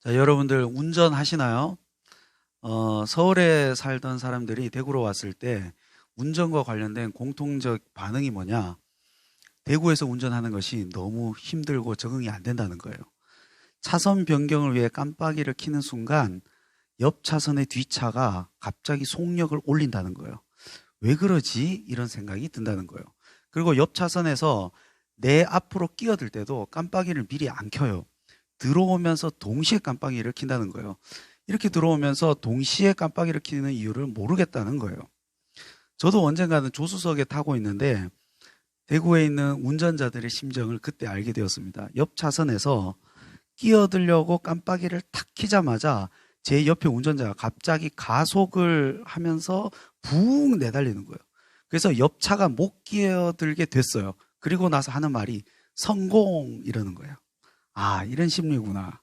자, 여러분들 운전하시나요? 서울에 살던 사람들이 대구로 왔을 때 운전과 관련된 공통적 반응이 뭐냐? 대구에서 운전하는 것이 너무 힘들고 적응이 안 된다는 거예요. 차선 변경을 위해 깜빡이를 켜는 순간 옆 차선의 뒷차가 갑자기 속력을 올린다는 거예요. 왜 그러지? 이런 생각이 든다는 거예요. 그리고 옆 차선에서 내 앞으로 끼어들 때도 깜빡이를 미리 안 켜요. 들어오면서 동시에 깜빡이를 킨다는 거예요. 이렇게 들어오면서 동시에 깜빡이를 켜는 이유를 모르겠다는 거예요. 저도 언젠가는 조수석에 타고 있는데 대구에 있는 운전자들의 심정을 그때 알게 되었습니다. 옆 차선에서 끼어들려고 깜빡이를 탁 켜자마자 제 옆에 운전자가 갑자기 가속을 하면서 붕 내달리는 거예요. 그래서 옆 차가 못 끼어들게 됐어요. 그리고 나서 하는 말이 성공 이러는 거예요. 아, 이런 심리구나.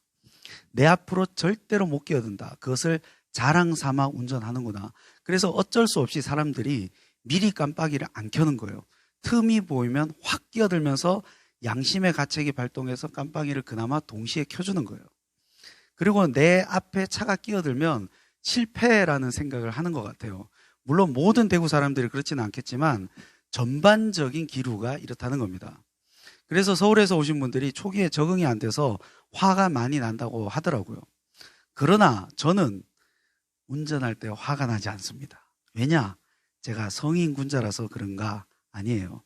내 앞으로 절대로 못 끼어든다. 그것을 자랑 삼아 운전하는구나. 그래서 어쩔 수 없이 사람들이 미리 깜빡이를 안 켜는 거예요. 틈이 보이면 확 끼어들면서 양심의 가책이 발동해서 깜빡이를 그나마 동시에 켜주는 거예요. 그리고 내 앞에 차가 끼어들면 실패라는 생각을 하는 것 같아요. 물론 모든 대구 사람들이 그렇지는 않겠지만 전반적인 기류가 이렇다는 겁니다. 그래서 서울에서 오신 분들이 초기에 적응이 안 돼서 화가 많이 난다고 하더라고요. 그러나 저는 운전할 때 화가 나지 않습니다. 왜냐? 제가 성인군자라서 그런가? 아니에요.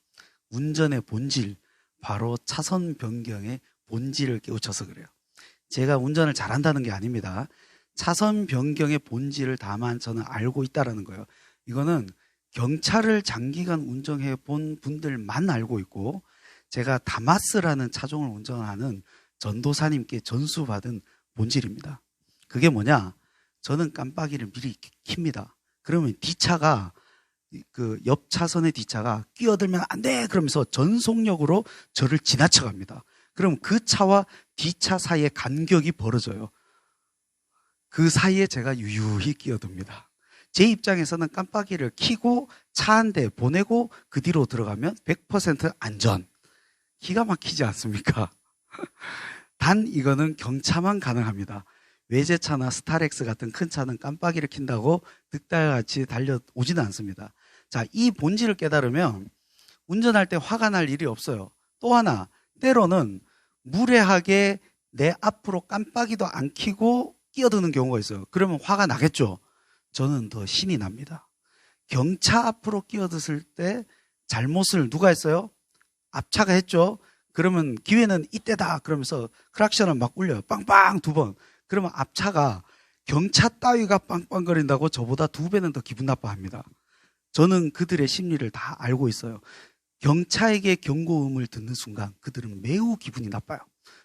운전의 본질, 바로 차선 변경의 본질을 깨우쳐서 그래요. 제가 운전을 잘한다는 게 아닙니다. 차선 변경의 본질을 다만 저는 알고 있다는 거예요. 이거는 경차를 장기간 운전해 본 분들만 알고 있고, 제가 다마스라는 차종을 운전하는 전도사님께 전수받은 본질입니다. 그게 뭐냐? 저는 깜빡이를 미리 킵니다. 그러면 뒷차가, 그 옆 차선의 뒷차가 끼어들면 안 돼! 그러면서 전속력으로 저를 지나쳐갑니다. 그럼 그 차와 뒷차 사이에 간격이 벌어져요. 그 사이에 제가 유유히 끼어듭니다. 제 입장에서는 깜빡이를 켜고 차 한 대 보내고 그 뒤로 들어가면 100% 안전. 기가 막히지 않습니까? 단 이거는 경차만 가능합니다. 외제차나 스타렉스 같은 큰 차는 깜빡이를 킨다고 득달같이 달려오지는 않습니다. 자, 이 본질을 깨달으면 운전할 때 화가 날 일이 없어요. 또 하나, 때로는 무례하게 내 앞으로 깜빡이도 안 켜고 끼어드는 경우가 있어요. 그러면 화가 나겠죠? 저는 더 신이 납니다. 경차 앞으로 끼어드실 때 잘못을 누가 했어요? 앞차가 했죠? 그러면 기회는 이때다 그러면서 크락션을 막 울려요. 빵빵 2번. 그러면 앞차가 경차 따위가 빵빵거린다고 저보다 2배는 더 기분 나빠합니다. 저는 그들의 심리를 다 알고 있어요. 경차에게 경고음을 듣는 순간 그들은 매우 기분이 나빠요.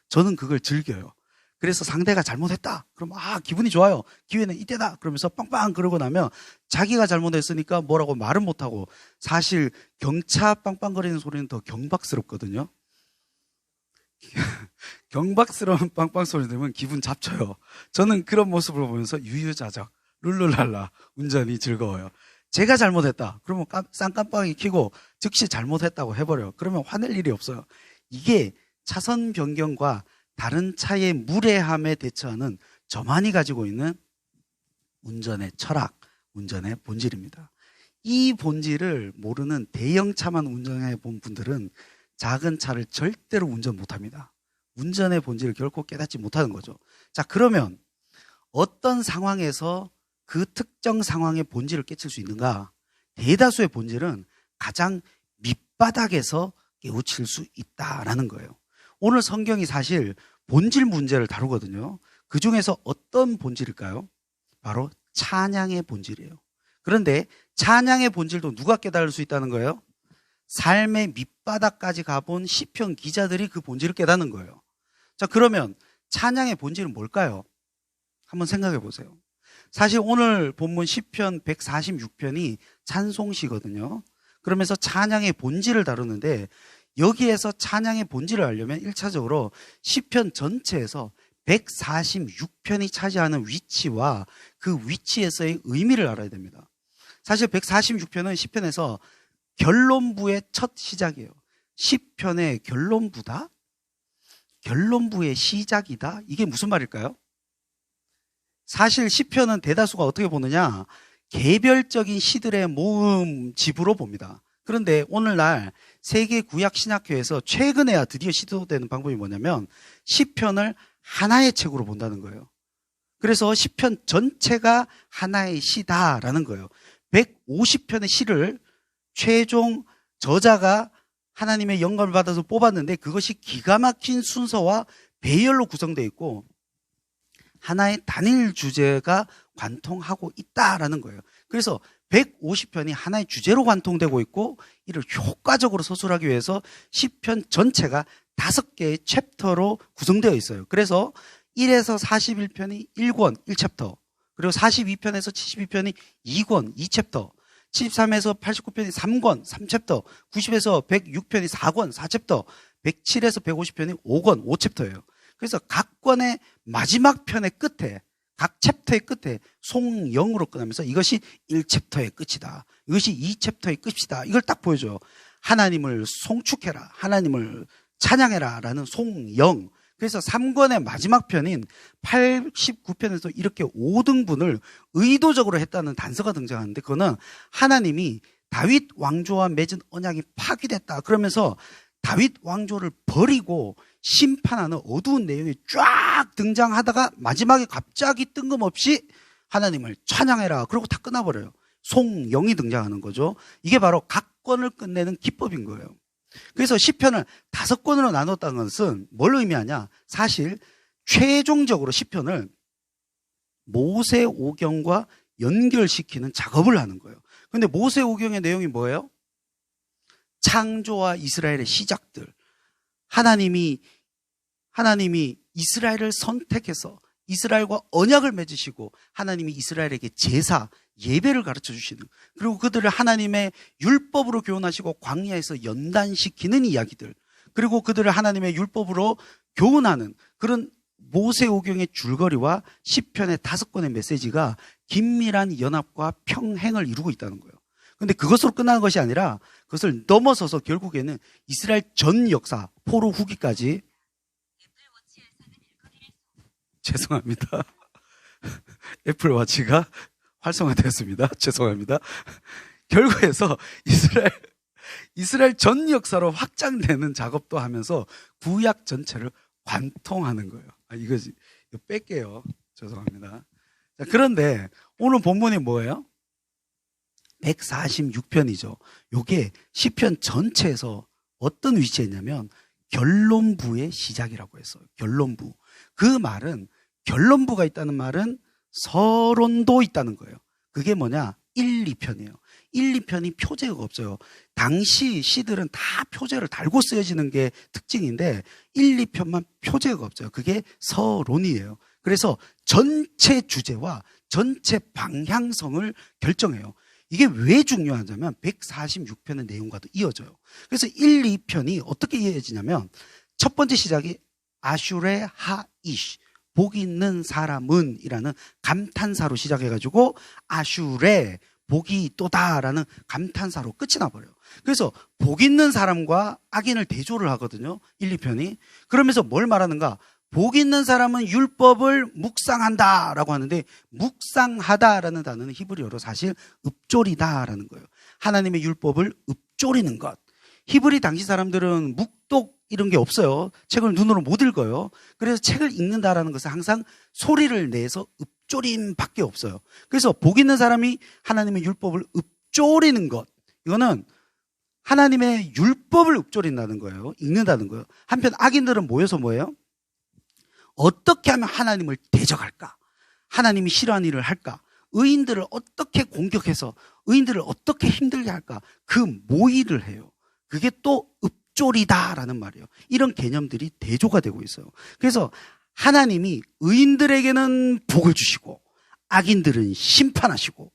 저는 그걸 즐겨요. 그래서 상대가 잘못했다. 그럼 기분이 좋아요. 기회는 이때다. 그러면서 빵빵 그러고 나면 자기가 잘못했으니까 뭐라고 말은 못하고, 사실 경차 빵빵거리는 소리는 더 경박스럽거든요. 경박스러운 빵빵 소리 들으면 기분 잡쳐요. 저는 그런 모습을 보면서 유유자적, 룰루랄라 운전이 즐거워요. 제가 잘못했다. 그러면 쌍깜빡이 켜고 즉시 잘못했다고 해버려요. 그러면 화낼 일이 없어요. 이게 차선 변경과 다른 차의 무례함에 대처하는 저만이 가지고 있는 운전의 철학, 운전의 본질입니다. 이 본질을 모르는 대형차만 운전해 본 분들은 작은 차를 절대로 운전 못합니다. 운전의 본질을 결코 깨닫지 못하는 거죠. 자, 그러면 어떤 상황에서 그 특정 상황의 본질을 깨칠 수 있는가? 대다수의 본질은 가장 밑바닥에서 깨우칠 수 있다라는 거예요. 오늘 성경이 사실 본질 문제를 다루거든요. 그 중에서 어떤 본질일까요? 바로 찬양의 본질이에요. 그런데 찬양의 본질도 누가 깨달을 수 있다는 거예요? 삶의 밑바닥까지 가본 시편 기자들이 그 본질을 깨닫는 거예요. 자, 그러면 찬양의 본질은 뭘까요? 한번 생각해 보세요. 사실 오늘 본문 시편 146편이 찬송시거든요. 그러면서 찬양의 본질을 다루는데, 여기에서 찬양의 본질을 알려면 1차적으로 시편 전체에서 146편이 차지하는 위치와 그 위치에서의 의미를 알아야 됩니다. 사실 146편은 시편에서 결론부의 첫 시작이에요. 시편의 결론부다? 결론부의 시작이다? 이게 무슨 말일까요? 사실 시편은 대다수가 어떻게 보느냐? 개별적인 시들의 모음집으로 봅니다. 그런데 오늘날 세계 구약 신학회에서 최근에야 드디어 시도되는 방법이 뭐냐면 시편을 하나의 책으로 본다는 거예요. 그래서 시편 전체가 하나의 시다라는 거예요. 150편의 시를 최종 저자가 하나님의 영감을 받아서 뽑았는데 그것이 기가 막힌 순서와 배열로 구성되어 있고 하나의 단일 주제가 관통하고 있다라는 거예요. 그래서 150편이 하나의 주제로 관통되고 있고 이를 효과적으로 서술하기 위해서 시편 전체가 5개의 챕터로 구성되어 있어요. 그래서 1에서 41편이 1권 1챕터, 그리고 42편에서 72편이 2권 2챕터, 73에서 89편이 3권 3챕터, 90에서 106편이 4권 4챕터, 107에서 150편이 5권 5챕터예요. 그래서 각 권의 마지막 편의 끝에, 각 챕터의 끝에 송영으로 끝나면서 이것이 1챕터의 끝이다, 이것이 2챕터의 끝이다, 이걸 딱 보여줘요. 하나님을 송축해라, 하나님을 찬양해라 라는 송영. 그래서 3권의 마지막 편인 89편에서 이렇게 5등분을 의도적으로 했다는 단서가 등장하는데 그거는 하나님이 다윗 왕조와 맺은 언약이 파기됐다 그러면서 다윗 왕조를 버리고 심판하는 어두운 내용이 쫙 등장하다가 마지막에 갑자기 뜬금없이 하나님을 찬양해라 그러고 다 끝나버려요. 송영이 등장하는 거죠. 이게 바로 각 권을 끝내는 기법인 거예요. 그래서 시편을 5권으로 나눴다는 것은 뭘 의미하냐? 사실 최종적으로 시편을 모세오경과 연결시키는 작업을 하는 거예요. 그런데 모세오경의 내용이 뭐예요? 창조와 이스라엘의 시작들, 하나님이 이스라엘을 선택해서 이스라엘과 언약을 맺으시고 하나님이 이스라엘에게 제사, 예배를 가르쳐 주시는, 그리고 그들을 하나님의 율법으로 교훈하시고 광야에서 연단시키는 이야기들, 그리고 그들을 하나님의 율법으로 교훈하는 그런 모세오경의 줄거리와 시편의 5권의 메시지가 긴밀한 연합과 평행을 이루고 있다는 거예요. 그런데 그것으로 끝나는 것이 아니라 그것을 넘어서서 결국에는 이스라엘 전 역사, 포로 후기까지, 죄송합니다. 애플워치가 활성화되었습니다. 죄송합니다. 결국에서 이스라엘 전 역사로 확장되는 작업도 하면서 구약 전체를 관통하는 거예요. 이거 뺄게요. 죄송합니다. 자, 그런데 오늘 본문이 뭐예요? 146편이죠. 요게 시편 전체에서 어떤 위치에 있냐면 결론부의 시작이라고 했어요. 결론부. 그 말은, 결론부가 있다는 말은 서론도 있다는 거예요. 그게 뭐냐? 1, 2편이에요. 1, 2편이 표제가 없어요. 당시 시들은 다 표제를 달고 쓰여지는 게 특징인데 1, 2편만 표제가 없어요. 그게 서론이에요. 그래서 전체 주제와 전체 방향성을 결정해요. 이게 왜 중요하냐면 146편의 내용과도 이어져요. 그래서 1, 2편이 어떻게 이어지냐면 첫 번째 시작이 아슈레 하이시, 복이 있는 사람은 이라는 감탄사로 시작해가지고 아슈레, 복이 있도다라는 감탄사로 끝이 나버려요. 그래서 복 있는 사람과 악인을 대조를 하거든요. 1, 2편이. 그러면서 뭘 말하는가? 복 있는 사람은 율법을 묵상한다라고 하는데 묵상하다라는 단어는 히브리어로 사실 읊조리다라는 거예요. 하나님의 율법을 읊조리는 것. 히브리 당시 사람들은 묵독 이런 게 없어요. 책을 눈으로 못 읽어요. 그래서 책을 읽는다라는 것은 항상 소리를 내서 읊조림밖에 없어요. 그래서 복 있는 사람이 하나님의 율법을 읊조리는 것, 이거는 하나님의 율법을 읊조린다는 거예요. 읽는다는 거예요. 한편 악인들은 모여서 뭐예요? 어떻게 하면 하나님을 대적할까? 하나님이 싫어하는 일을 할까? 의인들을 어떻게 공격해서 의인들을 어떻게 힘들게 할까? 그 모의를 해요. 그게 또 읊조리다라는 말이에요. 이런 개념들이 대조가 되고 있어요. 그래서 하나님이 의인들에게는 복을 주시고 악인들은 심판하시고,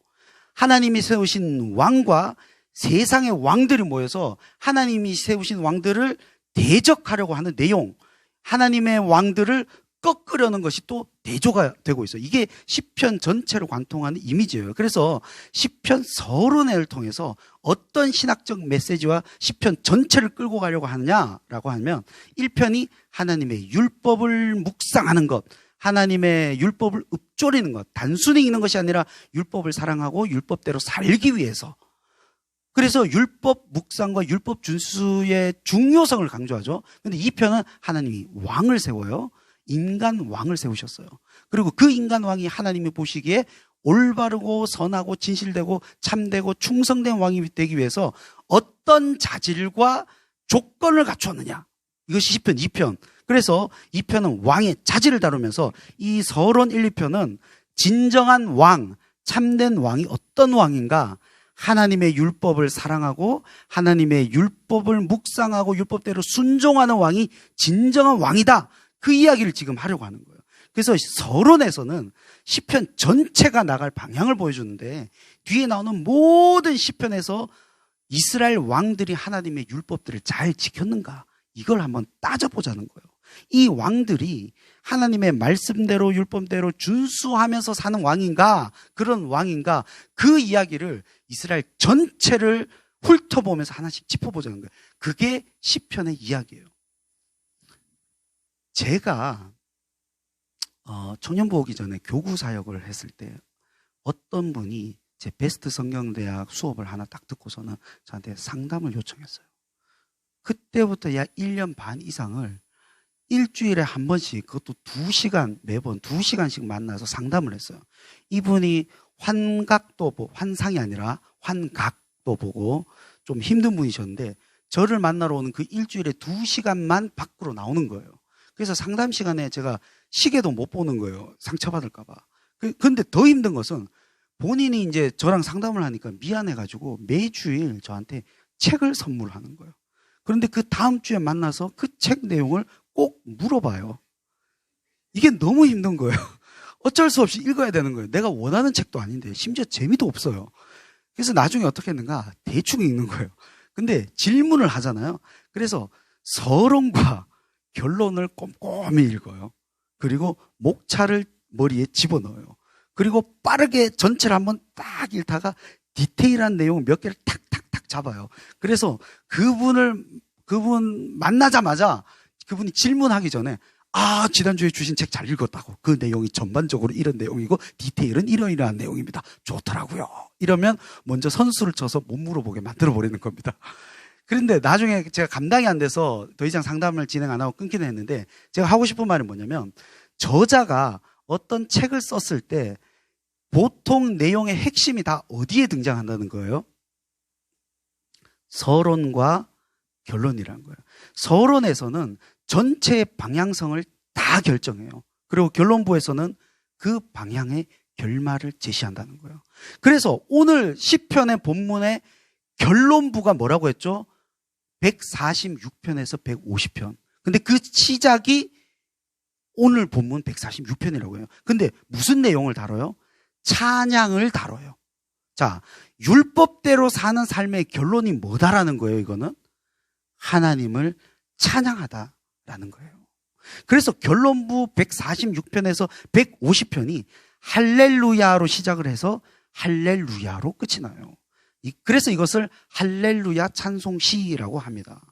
하나님이 세우신 왕과 세상의 왕들이 모여서 하나님이 세우신 왕들을 대적하려고 하는 내용, 하나님의 왕들을 꺾으려는 것이 또 대조가 되고 있어요. 이게 시편 전체를 관통하는 이미지예요. 그래서 시편 서론을 통해서 어떤 신학적 메시지와 시편 전체를 끌고 가려고 하느냐라고 하면 1편이 하나님의 율법을 묵상하는 것, 하나님의 율법을 읊조리는 것, 단순히 읽는 것이 아니라 율법을 사랑하고 율법대로 살기 위해서. 그래서 율법 묵상과 율법 준수의 중요성을 강조하죠. 그런데 이 편은 하나님이 왕을 세워요. 인간 왕을 세우셨어요. 그리고 그 인간 왕이 하나님이 보시기에 올바르고 선하고 진실되고 참되고 충성된 왕이 되기 위해서 어떤 자질과 조건을 갖추었느냐. 이것이 시편 2편. 그래서 2편은 왕의 자질을 다루면서 이 서론 1, 2편은 진정한 왕, 참된 왕이 어떤 왕인가, 하나님의 율법을 사랑하고 하나님의 율법을 묵상하고 율법대로 순종하는 왕이 진정한 왕이다. 그 이야기를 지금 하려고 하는 거예요. 그래서 서론에서는 시편 전체가 나갈 방향을 보여주는데 뒤에 나오는 모든 시편에서 이스라엘 왕들이 하나님의 율법들을 잘 지켰는가, 이걸 한번 따져보자는 거예요. 이 왕들이 하나님의 말씀대로 율법대로 준수하면서 사는 왕인가, 그런 왕인가, 그 이야기를 이스라엘 전체를 훑어보면서 하나씩 짚어보자는 거예요. 그게 시편의 이야기예요. 제가 청년부 오기 전에 교구 사역을 했을 때 어떤 분이 제 베스트 성경대학 수업을 하나 딱 듣고서는 저한테 상담을 요청했어요. 그때부터 약 1년 반 이상을 일주일에 한 번씩, 그것도 2시간, 매번 2시간씩 만나서 상담을 했어요. 이분이 환각도 보고, 환상이 아니라 환각도 보고 좀 힘든 분이셨는데 저를 만나러 오는 그 일주일에 2시간만 밖으로 나오는 거예요. 그래서 상담 시간에 제가 시계도 못 보는 거예요. 상처받을까봐. 근데 더 힘든 것은 본인이 이제 저랑 상담을 하니까 미안해가지고 매주일 저한테 책을 선물하는 거예요. 그런데 그 다음 주에 만나서 그 책 내용을 꼭 물어봐요. 이게 너무 힘든 거예요. 어쩔 수 없이 읽어야 되는 거예요. 내가 원하는 책도 아닌데 심지어 재미도 없어요. 그래서 나중에 어떻게 했는가, 대충 읽는 거예요. 근데 질문을 하잖아요. 그래서 서론과 결론을 꼼꼼히 읽어요. 그리고 목차를 머리에 집어넣어요. 그리고 빠르게 전체를 한번 딱 읽다가 디테일한 내용 몇 개를 탁탁탁 잡아요. 그래서 그분 만나자마자 그분이 질문하기 전에 지난주에 주신 책 잘 읽었다고. 그 내용이 전반적으로 이런 내용이고 디테일은 이러이러한 내용입니다. 좋더라고요. 이러면 먼저 선수를 쳐서 못 물어보게 만들어 버리는 겁니다. 그런데 나중에 제가 감당이 안 돼서 더 이상 상담을 진행 안 하고 끊기는 했는데, 제가 하고 싶은 말은 뭐냐면, 저자가 어떤 책을 썼을 때 보통 내용의 핵심이 다 어디에 등장한다는 거예요? 서론과 결론이라는 거예요. 서론에서는 전체의 방향성을 다 결정해요. 그리고 결론부에서는 그 방향의 결말을 제시한다는 거예요. 그래서 오늘 시편의 본문의 결론부가 뭐라고 했죠? 146편에서 150편. 근데 그 시작이 오늘 본문 146편이라고 해요. 근데 무슨 내용을 다뤄요? 찬양을 다뤄요. 자, 율법대로 사는 삶의 결론이 뭐다라는 거예요, 이거는? 하나님을 찬양하다라는 거예요. 그래서 결론부 146편에서 150편이 할렐루야로 시작을 해서 할렐루야로 끝이 나요. 그래서 이것을 할렐루야 찬송시라고 합니다.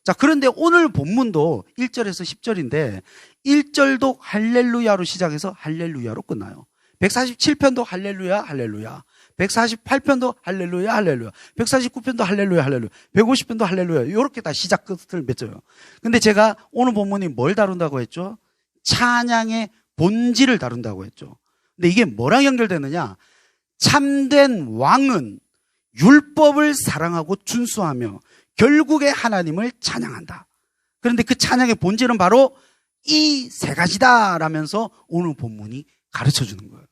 자, 그런데 오늘 본문도 1절에서 10절인데 1절도 할렐루야로 시작해서 할렐루야로 끝나요. 147편도 할렐루야 할렐루야, 148편도 할렐루야 할렐루야, 149편도 할렐루야 할렐루야, 150편도 할렐루야, 이렇게 다 시작 끝을 맺어요. 근데 제가 오늘 본문이 뭘 다룬다고 했죠? 찬양의 본질을 다룬다고 했죠. 근데 이게 뭐랑 연결되느냐? 참된 왕은 율법을 사랑하고 준수하며 결국에 하나님을 찬양한다. 그런데 그 찬양의 본질은 바로 이 세 가지다라면서 오늘 본문이 가르쳐 주는 거예요.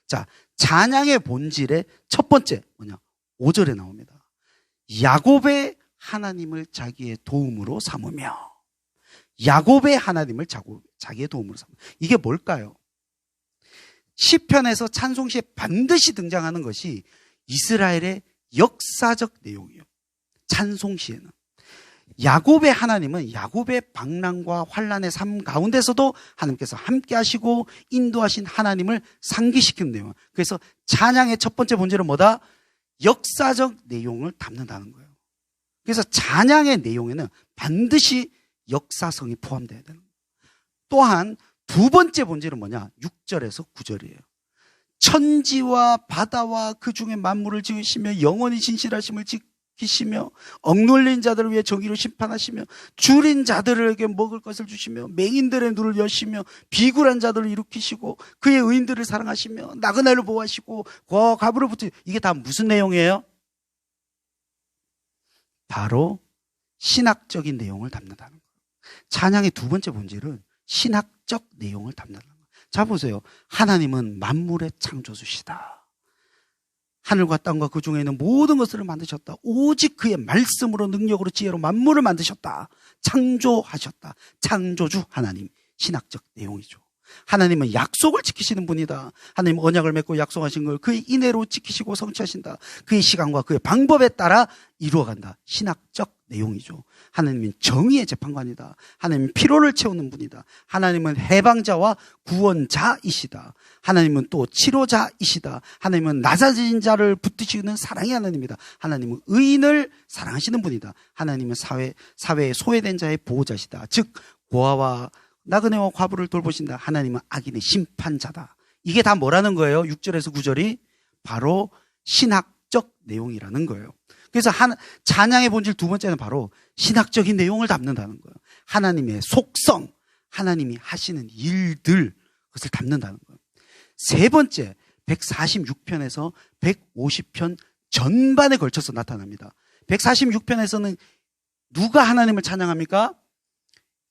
자, 찬양의 본질의 첫 번째 뭐냐? 5절에 나옵니다. 야곱의 하나님을 자기의 도움으로 삼으며. 야곱의 하나님을 자기의 도움으로 삼으며. 이게 뭘까요? 시편에서 찬송시에 반드시 등장하는 것이 이스라엘의 역사적 내용이에요. 찬송시에는 야곱의 하나님은 야곱의 방랑과 환난의 삶 가운데서도 하나님께서 함께 하시고 인도하신 하나님을 상기시키는 내용. 그래서 찬양의 첫 번째 본질은 뭐다? 역사적 내용을 담는다는 거예요. 그래서 찬양의 내용에는 반드시 역사성이 포함되어야 되는 거예요. 또한 두 번째 본질은 뭐냐? 6절에서 9절이에요. 천지와 바다와 그 중에 만물을 지으시며 영원히 진실하심을 지키시며 억눌린 자들을 위해 정의로 심판하시며 줄인 자들에게 먹을 것을 주시며 맹인들의 눈을 여시며 비굴한 자들을 일으키시고 그의 의인들을 사랑하시며 나그네를 보호하시고 고아와 과부를 붙이. 이게 다 무슨 내용이에요? 바로 신학적인 내용을 담는다는 거예요. 찬양의 두 번째 본질은 신학적 내용을 담는다는 거예요. 자, 보세요. 하나님은 만물의 창조주시다. 하늘과 땅과 그 중에 있는 모든 것을 만드셨다. 오직 그의 말씀으로 능력으로 지혜로 만물을 만드셨다. 창조하셨다. 창조주 하나님. 신학적 내용이죠. 하나님은 약속을 지키시는 분이다. 하나님은 언약을 맺고 약속하신 걸 그의 인애로 지키시고 성취하신다. 그의 시간과 그의 방법에 따라 이루어간다. 신학적 내용이죠. 하나님은 정의의 재판관이다. 하나님은 피로를 채우는 분이다. 하나님은 해방자와 구원자이시다. 하나님은 또 치료자이시다. 하나님은 낮아진 자를 붙드시는 사랑의 하나님이다. 하나님은 의인을 사랑하시는 분이다. 하나님은 사회에 소외된 자의 보호자시다. 즉 고아와 나그네와 과부를 돌보신다. 하나님은 악인의 심판자다. 이게 다 뭐라는 거예요? 6절에서 9절이 바로 신학적 내용이라는 거예요. 그래서 찬양의 본질 두 번째는 바로 신학적인 내용을 담는다는 거예요. 하나님의 속성, 하나님이 하시는 일들, 그것을 담는다는 거예요. 세 번째, 146편에서 150편 전반에 걸쳐서 나타납니다. 146편에서는 누가 하나님을 찬양합니까?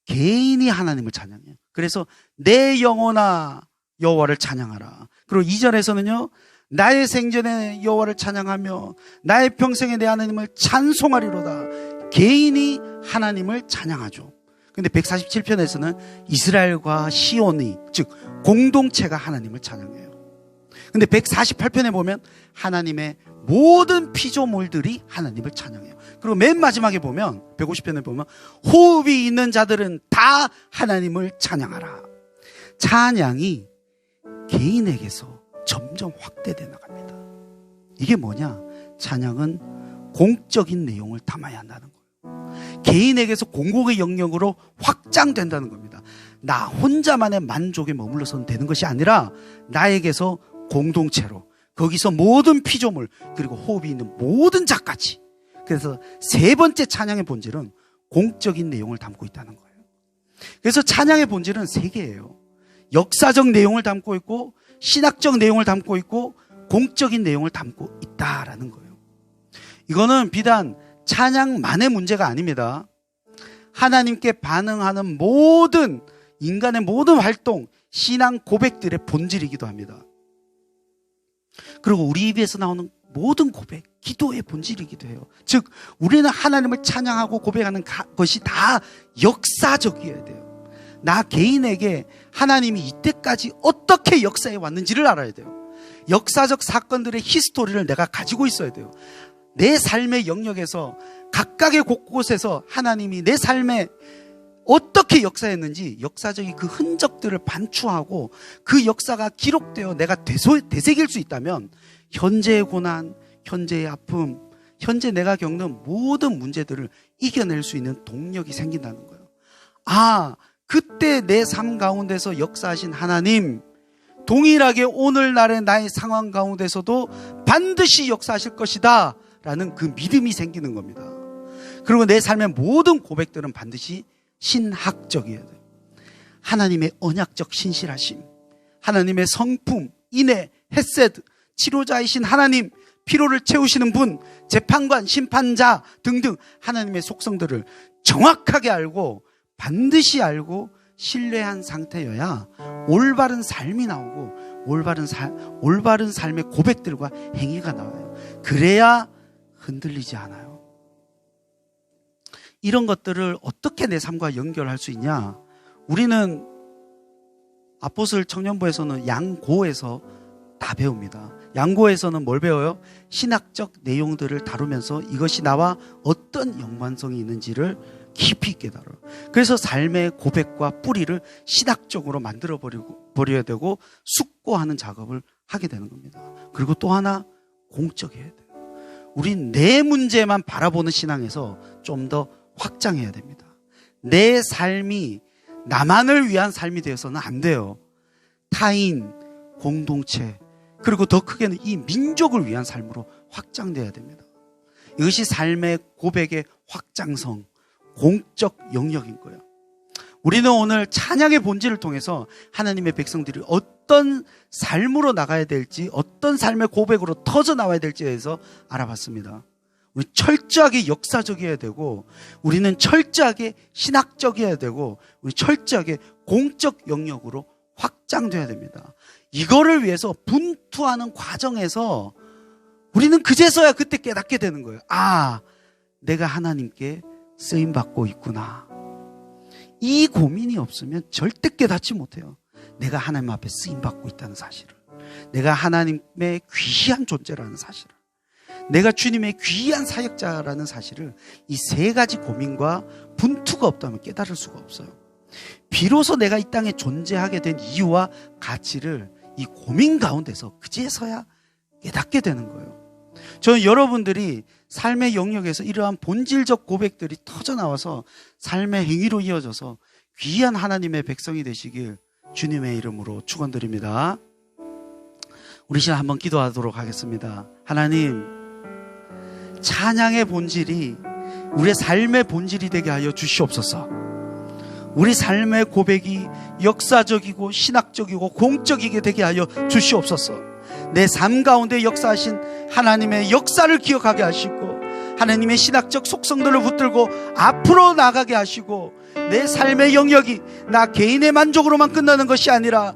개인이 하나님을 찬양해요. 그래서 내 영혼아 여호와를 찬양하라. 그리고 2절에서는요. 나의 생전에 여호와를 찬양하며 나의 평생에 내 하나님을 찬송하리로다. 개인이 하나님을 찬양하죠. 근데 147편에서는 이스라엘과 시온이, 즉 공동체가 하나님을 찬양해요. 근데 148편에 보면 하나님의 모든 피조물들이 하나님을 찬양해요. 그리고 맨 마지막에 보면 150편에 보면 호흡이 있는 자들은 다 하나님을 찬양하라. 찬양이 개인에게서 점점 확대돼 나갑니다. 이게 뭐냐? 찬양은 공적인 내용을 담아야 한다는 거예요. 개인에게서 공공의 영역으로 확장된다는 겁니다. 나 혼자만의 만족에 머물러서는 되는 것이 아니라 나에게서 공동체로, 거기서 모든 피조물 그리고 호흡이 있는 모든 자까지. 그래서 세 번째 찬양의 본질은 공적인 내용을 담고 있다는 거예요. 그래서 찬양의 본질은 세 개예요. 역사적 내용을 담고 있고 신학적 내용을 담고 있고 공적인 내용을 담고 있다라는 거예요. 이거는 비단 찬양만의 문제가 아닙니다. 하나님께 반응하는 모든 인간의 모든 활동, 신앙 고백들의 본질이기도 합니다. 그리고 우리 입에서 나오는 모든 고백, 기도의 본질이기도 해요. 즉 우리는 하나님을 찬양하고 고백하는 것이 다 역사적이어야 돼요. 나 개인에게 하나님이 이때까지 어떻게 역사해 왔는지를 알아야 돼요. 역사적 사건들의 히스토리를 내가 가지고 있어야 돼요. 내 삶의 영역에서 각각의 곳곳에서 하나님이 내 삶에 어떻게 역사했는지 역사적인 그 흔적들을 반추하고 그 역사가 기록되어 내가 되새길 수 있다면 현재의 고난, 현재의 아픔, 현재 내가 겪는 모든 문제들을 이겨낼 수 있는 동력이 생긴다는 거예요. 아, 그때 내 삶 가운데서 역사하신 하나님, 동일하게 오늘날의 나의 상황 가운데서도 반드시 역사하실 것이다 라는 그 믿음이 생기는 겁니다. 그리고 내 삶의 모든 고백들은 반드시 신학적이어야 돼요. 하나님의 언약적 신실하심, 하나님의 성품, 인애, 헤세드, 치료자이신 하나님, 피로를 채우시는 분, 재판관, 심판자 등등 하나님의 속성들을 정확하게 알고 반드시 알고 신뢰한 상태여야 올바른 삶이 나오고 올바른 삶의 고백들과 행위가 나와요. 그래야 흔들리지 않아요. 이런 것들을 어떻게 내 삶과 연결할 수 있냐? 우리는 아포스톨 청년부에서는 양고에서 다 배웁니다. 양고에서는 뭘 배워요? 신학적 내용들을 다루면서 이것이 나와 어떤 연관성이 있는지를 깊이 깨달아요. 그래서 삶의 고백과 뿌리를 신학적으로 만들어 버려야 되고 숙고하는 작업을 하게 되는 겁니다. 그리고 또 하나 공적이어야 돼요. 우린 내 문제만 바라보는 신앙에서 좀 더 확장해야 됩니다. 내 삶이 나만을 위한 삶이 되어서는 안 돼요. 타인, 공동체, 그리고 더 크게는 이 민족을 위한 삶으로 확장돼야 됩니다. 이것이 삶의 고백의 확장성, 공적 영역인 거예요. 우리는 오늘 찬양의 본질을 통해서 하나님의 백성들이 어떤 삶으로 나가야 될지, 어떤 삶의 고백으로 터져 나와야 될지에 대해서 알아봤습니다. 우리 철저하게 역사적이어야 되고, 우리는 철저하게 신학적이어야 되고, 우리 철저하게 공적 영역으로 확장돼야 됩니다. 이거를 위해서 분투하는 과정에서 우리는 그제서야 그때 깨닫게 되는 거예요. 아, 내가 하나님께 쓰임받고 있구나. 이 고민이 없으면 절대 깨닫지 못해요. 내가 하나님 앞에 쓰임받고 있다는 사실을. 내가 하나님의 귀한 존재라는 사실을. 내가 주님의 귀한 사역자라는 사실을, 이 세 가지 고민과 분투가 없다면 깨달을 수가 없어요. 비로소 내가 이 땅에 존재하게 된 이유와 가치를 이 고민 가운데서 그제서야 깨닫게 되는 거예요. 저는 여러분들이 삶의 영역에서 이러한 본질적 고백들이 터져나와서 삶의 행위로 이어져서 귀한 하나님의 백성이 되시길 주님의 이름으로 축원드립니다. 우리 시간 한번 기도하도록 하겠습니다. 하나님, 찬양의 본질이 우리의 삶의 본질이 되게 하여 주시옵소서. 우리 삶의 고백이 역사적이고 신학적이고 공적이게 되게 하여 주시옵소서. 내 삶 가운데 역사하신 하나님의 역사를 기억하게 하시고, 하나님의 신학적 속성들을 붙들고 앞으로 나가게 하시고, 내 삶의 영역이 나 개인의 만족으로만 끝나는 것이 아니라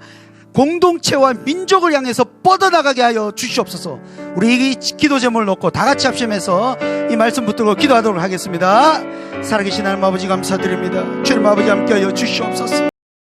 공동체와 민족을 향해서 뻗어나가게 하여 주시옵소서. 우리 이 기도 제목을 놓고 다 같이 합심해서 이 말씀 붙들고 기도하도록 하겠습니다. 살아계신 하나님 아버지 감사드립니다. 주님 아버지 함께하여 주시옵소서.